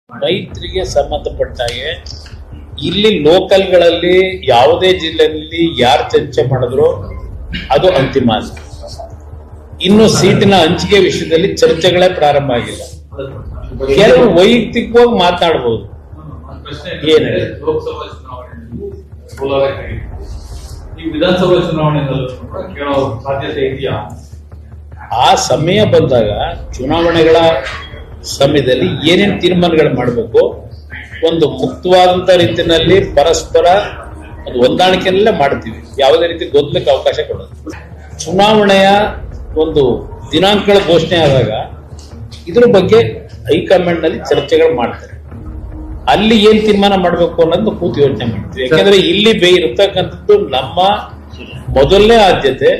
ರೈತರಿಗೆ ಸಂಬಂಧಪಟ್ಟಾಗೆ ಇಲ್ಲಿ ಲೋಕಲ್ಗಳಲ್ಲಿ ಯಾವುದೇ ಜಿಲ್ಲೆಯಲ್ಲಿ ಯಾರು ಚರ್ಚೆ ಮಾಡಿದ್ರು ಅದು ಅಂತಿಮ. ಇನ್ನು ಸೀಟಿನ ಹಂಚಿಕೆ ವಿಷಯದಲ್ಲಿ ಚರ್ಚೆಗಳೇ ಪ್ರಾರಂಭ ಆಗಿಲ್ಲ. ಕೆಲವು ವೈಯಕ್ತಿಕವಾಗಿ ಮಾತನಾಡಬಹುದು. ಏನು ಲೋಕಸಭಾ ಚುನಾವಣೆ ಈ ವಿಧಾನಸಭಾ ಚುನಾವಣೆ ಕೇಳೋ ಸಾಧ್ಯತೆ ಇದೆಯಾ? ಆ ಸಮಯ ಬಂದಾಗ ಚುನಾವಣೆಗಳ ಸಮಯದಲ್ಲಿ ಏನೇನು ತೀರ್ಮಾನಗಳು ಮಾಡಬೇಕು, ಒಂದು ಮುಕ್ತವಾದಂತ ರೀತಿಯಲ್ಲಿ ಪರಸ್ಪರ ಒಂದು ಹೊಂದಾಣಿಕೆಯಲ್ಲೇ ಮಾಡ್ತೀವಿ. ಯಾವುದೇ ರೀತಿ ಗೊಂದಲಕ್ಕೆ ಅವಕಾಶ ಕೊಡೋದು. ಚುನಾವಣೆಯ ಒಂದು ದಿನಾಂಕಗಳ ಘೋಷಣೆ ಆದಾಗ ಇದ್ರ ಬಗ್ಗೆ ಹೈಕಮಾಂಡ್ ನಲ್ಲಿ ಚರ್ಚೆಗಳು ಮಾಡ್ತಾರೆ. ಅಲ್ಲಿ ಏನ್ ತೀರ್ಮಾನ ಮಾಡಬೇಕು ಅನ್ನೋದು ಕೂತು ಯೋಚನೆ ಮಾಡ್ತೀವಿ. ಯಾಕಂದ್ರೆ ಇಲ್ಲಿ ಇರತಕ್ಕಂಥದ್ದು ನಮ್ಮ ಮೊದಲನೇ ಆದ್ಯತೆ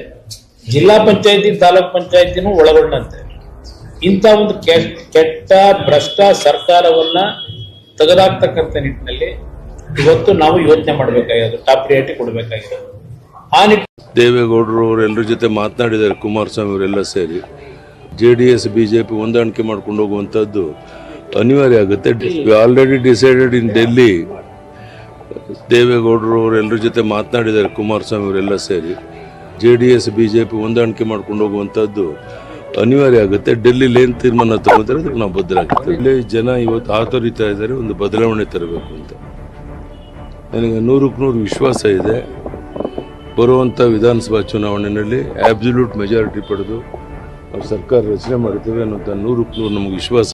ಜಿಲ್ಲಾ ಪಂಚಾಯತಿ ತಾಲೂಕ್ ಪಂಚಾಯತಿನೂ ಒಳಗೊಂಡಂತೆ ಇಂಥ ಒಂದು ಕೆಟ್ಟ ಭ್ರಷ್ಟ ಸರ್ಕಾರವನ್ನ ತೆಗೆದಾಕ್ತಕ್ಕಂಥ ನಿಟ್ಟಿನಲ್ಲಿ ಇವತ್ತು ನಾವು ಯೋಚನೆ ಮಾಡಬೇಕಾಗಿರೋದು, ಟಾಪ್ ಪ್ರಿಯಾರಿಟಿ ಕೊಡಬೇಕಾಗಿರೋದು. ಆ ದೇವೇಗೌಡರು ಅವರೆಲ್ಲರ ಜೊತೆ ಮಾತನಾಡಿದ್ದಾರೆ. ಕುಮಾರಸ್ವಾಮಿ ಅವರೆಲ್ಲ ಸೇರಿ JDS BJP ಹೊಂದಾಣಿಕೆ ಮಾಡ್ಕೊಂಡು ಹೋಗುವಂಥದ್ದು ಅನಿವಾರ್ಯ ಆಗುತ್ತೆ. Already decided in Delhi. ದೇವೇಗೌಡರು ಅವರೆಲ್ಲರ ಜೊತೆ ಮಾತನಾಡಿದ್ದಾರೆ. ಕುಮಾರಸ್ವಾಮಿ ಅವರೆಲ್ಲ ಸೇರಿ JDS BJP ಹೊಂದಾಣಿಕೆ ಮಾಡ್ಕೊಂಡು ಹೋಗುವಂಥದ್ದು ಅನಿವಾರ್ಯ ಆಗುತ್ತೆ. ಡೆಲ್ಲಿಲಿ ಏನು ತೀರ್ಮಾನ ತಗೋತಾರೆ ಅದಕ್ಕೆ ನಾವು ಬದ್ಧರಾಗಿರ್ತೀವಿ. ಇಲ್ಲಿ ಜನ ಇವತ್ತು ಆತೋರಿತಾ ಇದ್ದಾರೆ ಒಂದು ಬದಲಾವಣೆ ತರಬೇಕು ಅಂತ. ನನಗೆ 100ಕ್ಕೆ 100 ವಿಶ್ವಾಸ ಇದೆ. ಬರುವಂಥ ವಿಧಾನಸಭಾ ಚುನಾವಣೆಯಲ್ಲಿ ಆಬ್ಸಲ್ಯೂಟ್ ಮೆಜಾರಿಟಿ ಪಡೆದು ನಾವು ಸರ್ಕಾರ ರಚನೆ ಮಾಡ್ತೇವೆ ಅನ್ನೋಂಥ 100ಕ್ಕೆ 100 ನಮಗೆ ವಿಶ್ವಾಸ.